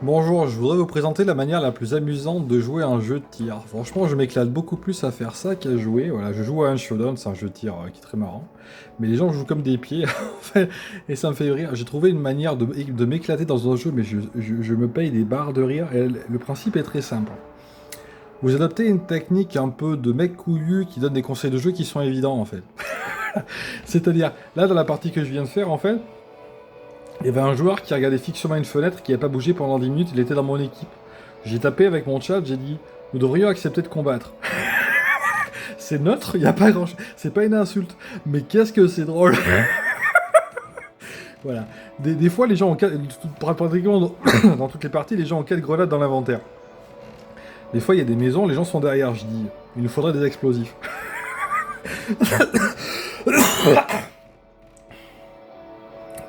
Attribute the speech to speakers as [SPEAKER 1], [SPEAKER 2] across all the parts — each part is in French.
[SPEAKER 1] Bonjour, je voudrais vous présenter la manière la plus amusante de jouer à un jeu de tir. Franchement, je m'éclate beaucoup plus à faire ça qu'à jouer. Voilà, je joue à un showdown, c'est un jeu de tir qui est très marrant. Mais les gens jouent comme des pieds, en fait, et ça me fait rire. J'ai trouvé une manière de m'éclater dans un jeu, mais je me paye des barres de rire. Et le principe est très simple. Vous adoptez une technique un peu de mec couillu qui donne des conseils de jeu qui sont évidents, en fait. C'est-à-dire, là, dans la partie que je viens de faire, en fait, il y avait un joueur qui regardait fixement une fenêtre qui n'a pas bougé pendant 10 minutes, il était dans mon équipe. J'ai tapé avec mon chat, j'ai dit nous devrions accepter de combattre. C'est neutre, il n'y a pas grand chose. C'est pas une insulte. Mais qu'est-ce que c'est drôle. Voilà. Des fois, les gens ont pratiquement dans toutes les parties, les gens ont 4 grenades dans l'inventaire. Des fois, il y a des maisons, les gens sont derrière. Je dis il nous faudrait des explosifs.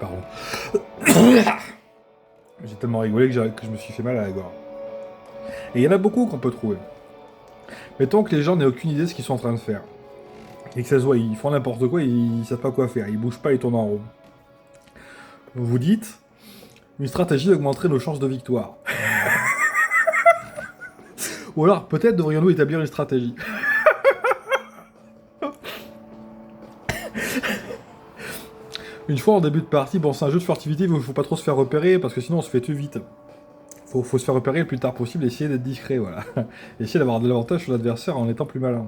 [SPEAKER 1] Pardon. J'ai tellement rigolé que je me suis fait mal à la gorge. Et il y en a beaucoup qu'on peut trouver. Mettons que les gens n'aient aucune idée de ce qu'ils sont en train de faire. Et que ça se voit, ils font n'importe quoi, ils savent pas quoi faire, ils bougent pas, ils tournent en rond. Vous dites, une stratégie augmenterait nos chances de victoire. Ou alors, peut-être devrions-nous établir une stratégie. Une fois en début de partie, bon, c'est un jeu de furtivité, il faut pas trop se faire repérer, parce que sinon on se fait tuer vite. Faut se faire repérer le plus tard possible et essayer d'être discret, voilà. Essayer d'avoir de l'avantage sur l'adversaire en étant plus malin.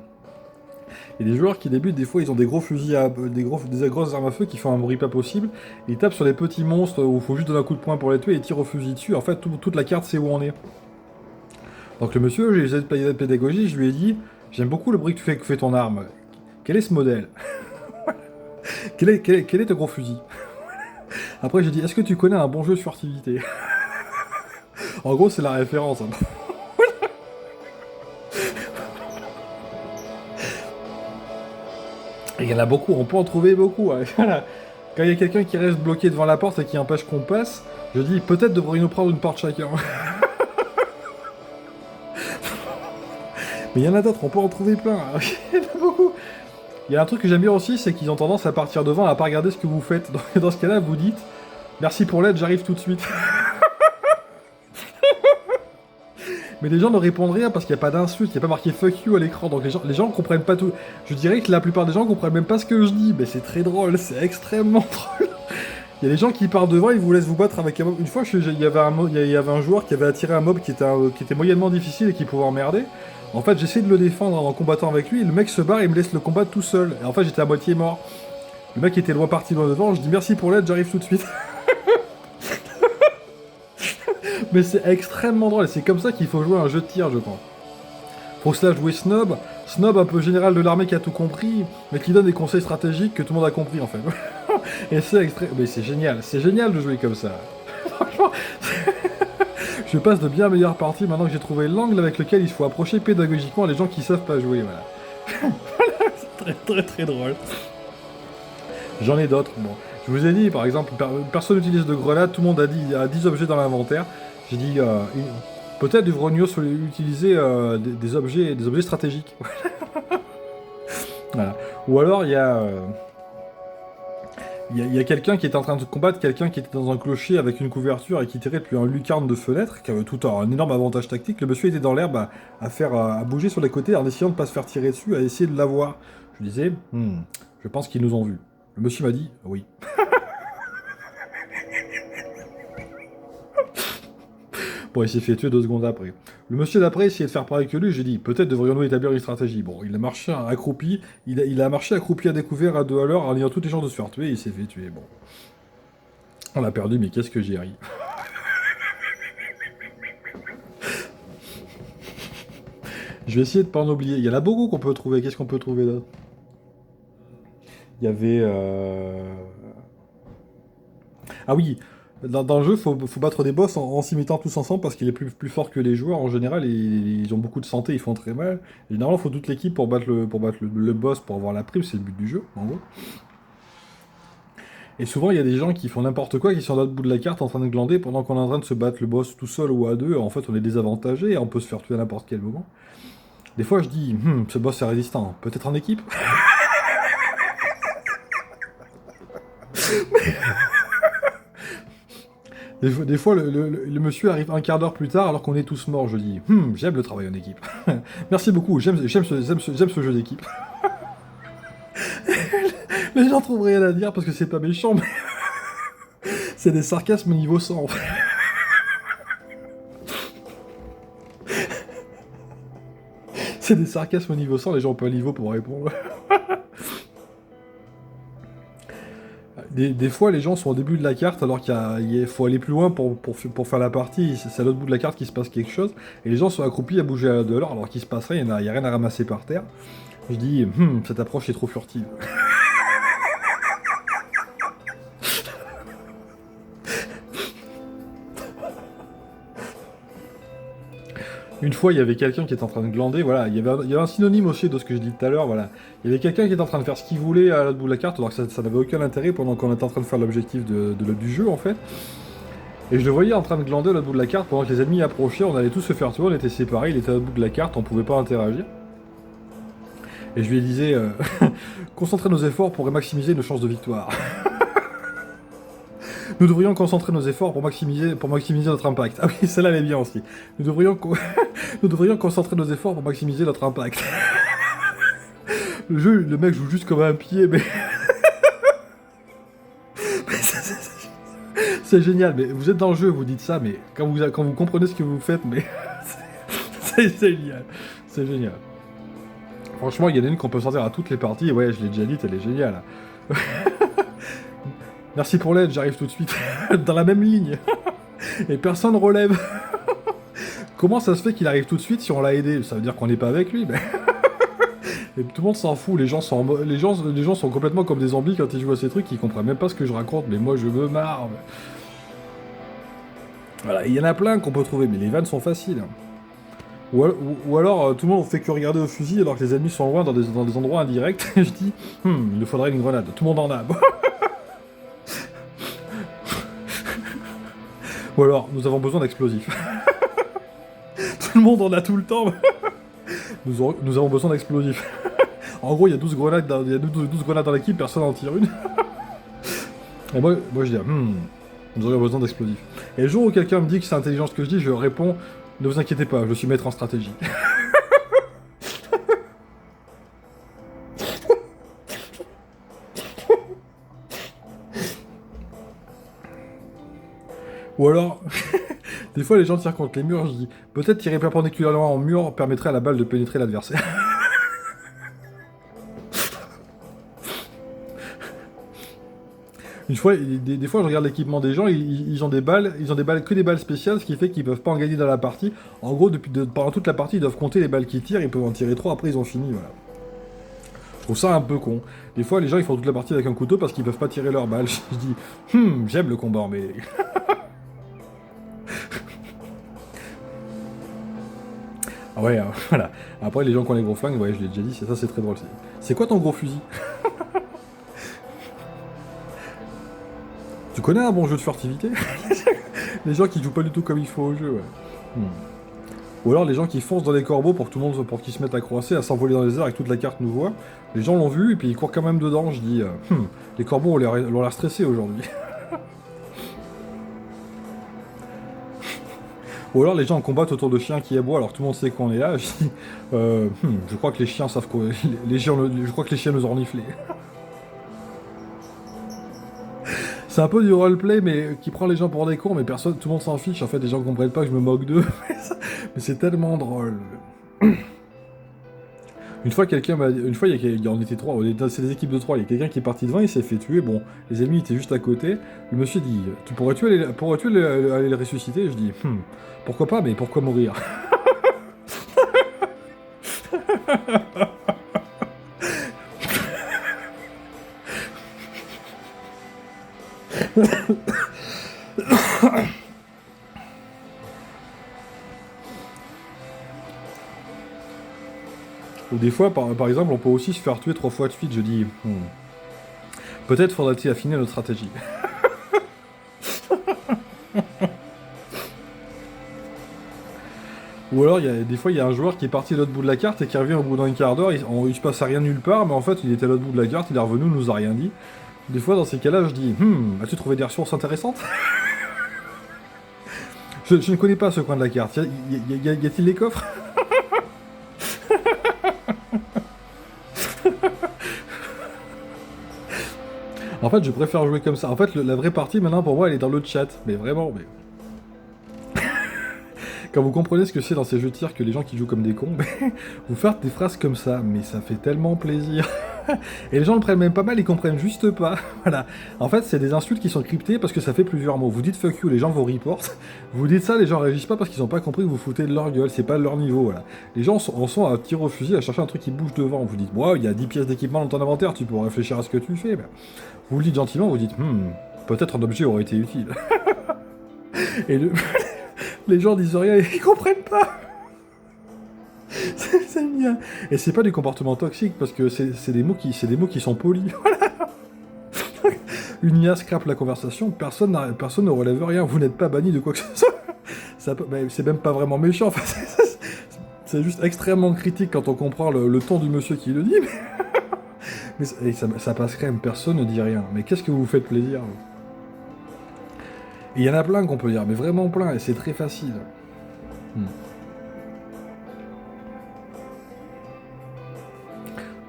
[SPEAKER 1] Et les joueurs qui débutent, des fois, ils ont des gros fusils, des grosses armes à feu qui font un bruit pas possible. Et ils tapent sur les petits monstres où il faut juste donner un coup de poing pour les tuer et ils tirent au fusil dessus. En fait, toute la carte, c'est où on est. Donc le monsieur, j'ai essayé de pédagogie, je lui ai dit, j'aime beaucoup le bruit que fait ton arme. Quel est ce modèle? Quel est ton gros fusil? Après, j'ai dit, est-ce que tu connais un bon jeu de furtivité? En gros, c'est la référence, hein. Il y en a beaucoup, on peut en trouver beaucoup, hein. Voilà. Quand il y a quelqu'un qui reste bloqué devant la porte et qui empêche qu'on passe, je dis, peut-être devrions-nous prendre une porte chacun. Mais il y en a d'autres, on peut en trouver plein, hein. Il y en a beaucoup. Il y a un truc que j'aime bien aussi, c'est qu'ils ont tendance à partir devant, à pas regarder ce que vous faites. Dans ce cas-là, vous dites, merci pour l'aide, j'arrive tout de suite. Mais les gens ne répondent rien parce qu'il n'y a pas d'insulte, il n'y a pas marqué fuck you à l'écran, donc les gens comprennent pas tout. Je dirais que la plupart des gens comprennent même pas ce que je dis, mais c'est très drôle, c'est extrêmement drôle. Il y a des gens qui partent devant, ils vous laissent vous battre avec un mob. Une fois, il y avait un joueur qui avait attiré un mob qui était moyennement difficile et qui pouvait emmerder. En fait, j'essaie de le défendre en combattant avec lui, et le mec se barre et me laisse le combattre tout seul. Et en fait, j'étais à moitié mort. Le mec était loin parti loin devant, je dis merci pour l'aide, j'arrive tout de suite. Mais c'est extrêmement drôle, et c'est comme ça qu'il faut jouer un jeu de tir, je pense. Faut cela jouer snob, snob un peu général de l'armée qui a tout compris, mais qui donne des conseils stratégiques que tout le monde a compris en fait. Et mais c'est génial de jouer comme ça. Franchement, je passe de bien meilleures parties maintenant que j'ai trouvé l'angle avec lequel il faut approcher pédagogiquement les gens qui savent pas jouer, voilà. C'est très très très drôle. J'en ai d'autres, bon. Je vous ai dit, par exemple, personne n'utilise de grenade, tout le monde a 10 objets dans l'inventaire. J'ai dit, peut-être devrions utiliser des objets stratégiques. Voilà. Ou alors, il y a quelqu'un qui était en train de combattre quelqu'un qui était dans un clocher avec une couverture et qui tirait depuis un lucarne de fenêtre, qui avait tout un énorme avantage tactique. Le monsieur était dans l'herbe à bouger sur les côtés en essayant de ne pas se faire tirer dessus, à essayer de l'avoir. Je disais, je pense qu'ils nous ont vus. Le monsieur m'a dit, oui. Bon, il s'est fait tuer 2 secondes après. Le monsieur d'après essayait de faire pareil que lui, j'ai dit, peut-être devrions-nous établir une stratégie. Bon, il a marché accroupi, il a marché accroupi à découvert à 2 à l'heure en ayant toutes les chances de se faire tuer, et il s'est fait tuer. Bon. On a perdu, mais qu'est-ce que j'ai ri. Je vais essayer de pas en oublier. Il y en a beaucoup qu'on peut trouver. Qu'est-ce qu'on peut trouver là? Il y avait... Ah oui, dans le jeu, faut battre des boss en s'y mettant tous ensemble parce qu'il est plus fort que les joueurs. En général, ils ont beaucoup de santé, ils font très mal. Généralement, il faut toute l'équipe pour battre le boss, pour avoir la prime, c'est le but du jeu, en gros. Et souvent, il y a des gens qui font n'importe quoi, qui sont à l'autre bout de la carte en train de glander pendant qu'on est en train de se battre le boss tout seul ou à deux. En fait, on est désavantagé et on peut se faire tuer à n'importe quel moment. Des fois, je dis, ce boss est résistant, peut-être en équipe. Des fois, le monsieur arrive un quart d'heure plus tard alors qu'on est tous morts. Je dis, j'aime le travail en équipe. Merci beaucoup, j'aime ce jeu d'équipe. Les gens trouvent rien à dire parce que c'est pas méchant, mais c'est des sarcasmes niveau 100. C'est des sarcasmes niveau 100, les gens ont pas un niveau pour répondre. Des fois, les gens sont au début de la carte alors qu'il faut aller plus loin pour faire la partie. C'est à l'autre bout de la carte qu'il se passe quelque chose. Et les gens sont accroupis à bouger de l'or alors qu'il se passe rien, il n'y a rien à ramasser par terre. Je dis, cette approche est trop furtive. Une fois, il y avait quelqu'un qui était en train de glander, voilà, il y avait un synonyme aussi de ce que je dis tout à l'heure, voilà. Il y avait quelqu'un qui était en train de faire ce qu'il voulait à l'autre bout de la carte, alors que ça n'avait aucun intérêt pendant qu'on était en train de faire l'objectif du jeu, en fait. Et je le voyais en train de glander à l'autre bout de la carte, pendant que les ennemis approchaient, on allait tous se faire tuer, on était séparés, il était à l'autre bout de la carte, on pouvait pas interagir. Et je lui disais, concentrer nos efforts pour maximiser nos chances de victoire. Nous devrions concentrer nos efforts pour maximiser notre impact. Ah oui, celle-là elle est bien aussi. Nous devrions concentrer nos efforts pour maximiser notre impact. Le jeu, le mec joue juste comme un pied, mais... C'est génial, mais vous êtes dans le jeu, vous dites ça, mais quand vous comprenez ce que vous faites, mais... c'est génial. C'est génial. Franchement, il y en a une qu'on peut sortir à toutes les parties, et ouais, je l'ai déjà dit, elle est géniale. Merci pour l'aide, j'arrive tout de suite. Dans la même ligne. Et personne relève. Comment ça se fait qu'il arrive tout de suite si on l'a aidé? Ça veut dire qu'on n'est pas avec lui, mais... Et tout le monde s'en fout, les gens sont complètement comme des zombies quand ils jouent à ces trucs, ils comprennent même pas ce que je raconte, mais moi je me marre. Voilà, il y en a plein qu'on peut trouver, mais les vannes sont faciles. Ou alors, tout le monde fait que regarder au fusil alors que les ennemis sont loin dans des endroits indirects, et je dis, il nous faudrait une grenade, tout le monde en a. Ou alors, nous avons besoin d'explosifs. Tout le monde en a tout le temps. Nous avons besoin d'explosifs. En gros, il y a 12 grenades dans l'équipe, personne n'en tire une. Et moi je dis, nous aurions besoin d'explosifs. Et le jour où quelqu'un me dit que c'est intelligent ce que je dis, je réponds, ne vous inquiétez pas, je suis maître en stratégie. Ou alors, des fois les gens tirent contre les murs, je dis, peut-être tirer perpendiculairement en mur permettrait à la balle de pénétrer l'adversaire. Une fois, des fois je regarde l'équipement des gens, ils ont des balles, que des balles spéciales, ce qui fait qu'ils peuvent pas en gagner dans la partie. En gros, pendant toute la partie, ils doivent compter les balles qu'ils tirent, ils peuvent en tirer 3, après ils ont fini, voilà. Je trouve ça un peu con. Des fois, les gens ils font toute la partie avec un couteau parce qu'ils peuvent pas tirer leurs balles. Je dis, j'aime le combat en mêlée. Ah ouais, voilà. Après, les gens qui ont les gros flingues, ouais, je l'ai déjà dit, ça c'est très drôle. C'est quoi ton gros fusil? Tu connais un bon jeu de furtivité? Les gens qui jouent pas du tout comme il faut au jeu, ouais. Ou alors les gens qui foncent dans les corbeaux pour qu'ils se mettent à croisser, à s'envoler dans les airs et que toute la carte nous voit. Les gens l'ont vu et puis ils courent quand même dedans. Je dis, les corbeaux ont l'air stressés aujourd'hui. Ou alors les gens combattent autour de chiens qui aboient alors tout le monde sait qu'on est là. Je dis, je crois que les chiens savent quoi. Je crois que les chiens nous ont reniflés. C'est un peu du roleplay, mais qui prend les gens pour des cons, mais tout le monde s'en fiche. En fait, les gens comprennent pas que je me moque d'eux. Mais c'est tellement drôle. Une fois, on était 3, c'est des équipes de 3, il y a quelqu'un qui est parti devant, il s'est fait tuer. Bon, les ennemis étaient juste à côté. Le monsieur dit, pourrais-tu aller le ressusciter? Je dis, pourquoi pas, mais pourquoi mourir? Ou des fois, par exemple, on peut aussi se faire tuer 3 fois de suite. Je dis, peut-être faudrait-il affiner notre stratégie. Ou alors, des fois, il y a un joueur qui est parti à l'autre bout de la carte et qui revient au bout d'un quart d'heure, il se passe à rien nulle part, mais en fait, il était à l'autre bout de la carte, il est revenu, nous a rien dit. Des fois, dans ces cas-là, je dis, as-tu trouvé des ressources intéressantes? Je ne connais pas ce coin de la carte. Y a-t-il des coffres? En fait, je préfère jouer comme ça. En fait, la vraie partie, maintenant, pour moi, elle est dans le chat. Mais vraiment, mais... Quand vous comprenez ce que c'est dans ces jeux de tir que les gens qui jouent comme des cons, vous faites des phrases comme ça, mais ça fait tellement plaisir. Et les gens le prennent même pas mal, ils comprennent juste pas. Voilà. En fait, c'est des insultes qui sont cryptées parce que ça fait plusieurs mots. Vous dites fuck you, les gens vous reportent. Vous dites ça, les gens réagissent pas parce qu'ils ont pas compris que vous foutez de leur gueule, c'est pas de leur niveau, voilà. Les gens en sont à tirer au fusil, à chercher un truc qui bouge devant. Vous dites, wow, il y a 10 pièces d'équipement dans ton inventaire, tu pourrais réfléchir à ce que tu fais. Ben, vous le dites gentiment, vous dites, peut-être un objet aurait été utile. Et les gens disent rien et ils comprennent pas. C'est bien. Et c'est pas du comportement toxique parce que c'est des mots qui sont polis. Voilà. Une IA scrape la conversation, personne ne relève rien. Vous n'êtes pas banni de quoi que ce soit. C'est même pas vraiment méchant. Enfin, c'est juste extrêmement critique quand on comprend le ton du monsieur qui le dit. Mais ça passe crème. Personne ne dit rien. Mais qu'est-ce que vous faites plaisir? Et il y en a plein qu'on peut dire, mais vraiment plein, et c'est très facile.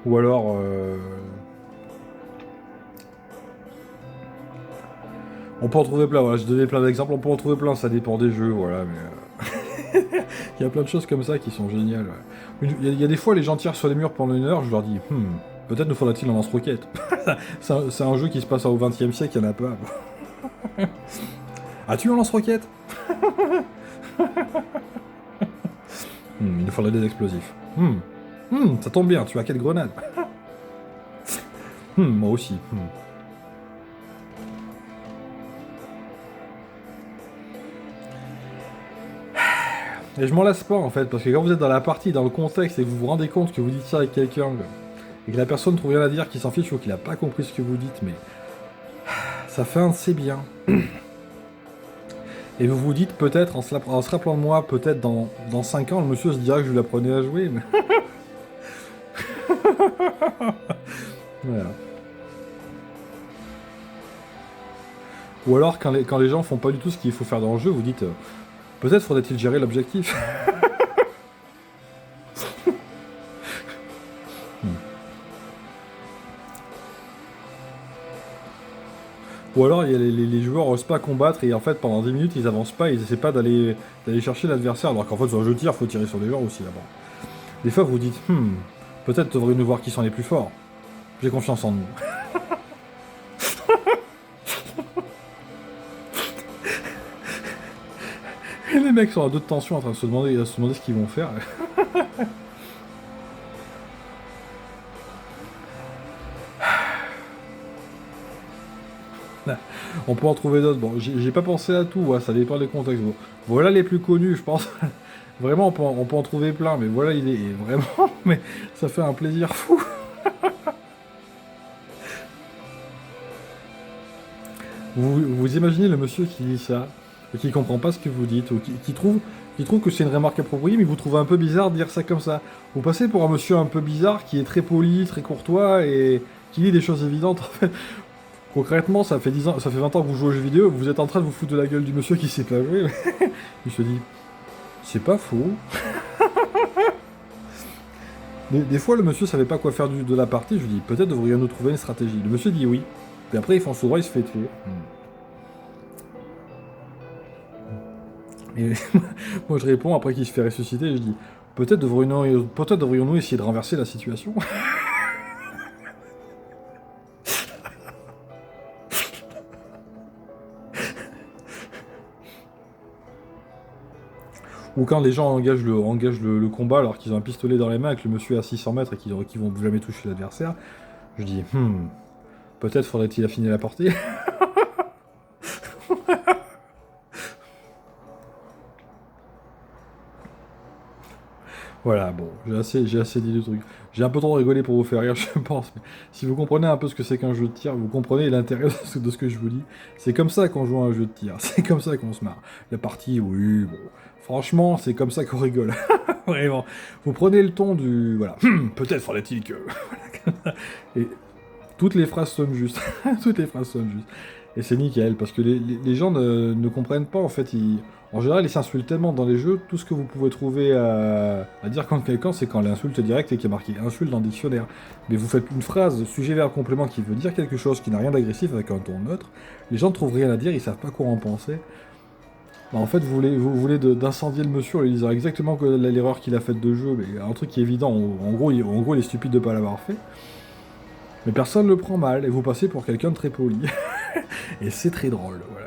[SPEAKER 1] Ou alors... On peut en trouver plein, voilà, je donnais plein d'exemples, on peut en trouver plein, ça dépend des jeux, voilà, mais... Il y a plein de choses comme ça qui sont géniales. Il y a des fois, les gens tirent sur les murs pendant 1 heure, je leur dis, peut-être nous faudra-t-il un lance-roquette. C'est un jeu qui se passe au XXe siècle, il n'y en a pas. As-tu un lance-roquette? Il nous faudrait des explosifs. Ça tombe bien, tu as quelle grenade? Moi aussi. Et je m'en lasse pas en fait, parce que quand vous êtes dans la partie, dans le contexte, et que vous vous rendez compte que vous dites ça avec quelqu'un, et que la personne trouve rien à dire, qu'il s'en fiche ou qu'il a pas compris ce que vous dites, mais ça fait un de ses biens. Et vous vous dites peut-être, en se rappelant de moi, peut-être dans 5 ans, le monsieur se dira que je lui apprenais à jouer, mais... Voilà. Ou alors, quand les gens font pas du tout ce qu'il faut faire dans le jeu, vous dites peut-être faudrait-il gérer l'objectif. Ou alors, il y a les joueurs osent pas combattre et en fait, pendant 10 minutes, ils avancent pas, ils essaient pas d'aller chercher l'adversaire, alors qu'en fait, sur un jeu de tir, faut tirer sur les gens aussi là-bas. Des fois, vous vous dites peut-être devrions-nous voir qui sont les plus forts. J'ai confiance en nous. Et les mecs sont à 2 de tension en train de se demander ce qu'ils vont faire. On peut en trouver d'autres. Bon, j'ai pas pensé à tout, ouais, ça dépend des contextes. Bon, voilà les plus connus, je pense. Vraiment, on peut en trouver plein, mais voilà, il est vraiment... Mais ça fait un plaisir fou. Vous imaginez le monsieur qui dit ça, et qui comprend pas ce que vous dites, ou qui trouve que c'est une remarque appropriée, mais vous trouvez un peu bizarre de dire ça comme ça. Vous passez pour un monsieur un peu bizarre, qui est très poli, très courtois, et qui dit des choses évidentes, en fait. Concrètement, ça fait 20 ans que vous jouez aux jeux vidéo, vous êtes en train de vous foutre de la gueule du monsieur qui sait pas jouer. Il se dit, c'est pas faux. Des fois, le monsieur savait pas quoi faire de la partie, je lui dis, peut-être devrions-nous trouver une stratégie. Le monsieur dit oui. Puis après, il fonce au droit, il se fait tuer. Et moi, je réponds, après qu'il se fait ressusciter, je dis, peut-être devrions-nous essayer de renverser la situation. Ou quand les gens engagent le combat alors qu'ils ont un pistolet dans les mains et que le monsieur est à 600 mètres et qu'ils vont jamais toucher l'adversaire, je dis, peut-être faudrait-il affiner la portée. Voilà, bon, j'ai assez dit de trucs. J'ai un peu trop rigolé pour vous faire rire, je pense. Mais si vous comprenez un peu ce que c'est qu'un jeu de tir, vous comprenez l'intérêt de ce que je vous dis. C'est comme ça qu'on joue à un jeu de tir, c'est comme ça qu'on se marre. La partie, oui, bon, franchement, c'est comme ça qu'on rigole. Vraiment. Vous prenez le ton du... Voilà. Peut-être faudrait-il que... Et toutes les phrases sonnent juste. Toutes les phrases sonnent juste. Et c'est nickel, parce que les gens ne comprennent pas, en fait. En général, ils s'insultent tellement dans les jeux, tout ce que vous pouvez trouver à dire contre quelqu'un, c'est quand l'insulte directe et qu'il y a marqué insulte dans le dictionnaire. Mais vous faites une phrase, sujet, verbe, complément qui veut dire quelque chose qui n'a rien d'agressif avec un ton neutre, les gens ne trouvent rien à dire, ils savent pas quoi en penser. Bah, en fait, vous voulez d'incendier le monsieur en lui disant exactement l'erreur qu'il a faite de jeu, mais un truc qui est évident, en gros, il est stupide de pas l'avoir fait. Mais personne le prend mal, et vous passez pour quelqu'un de très poli. Et c'est très drôle, voilà.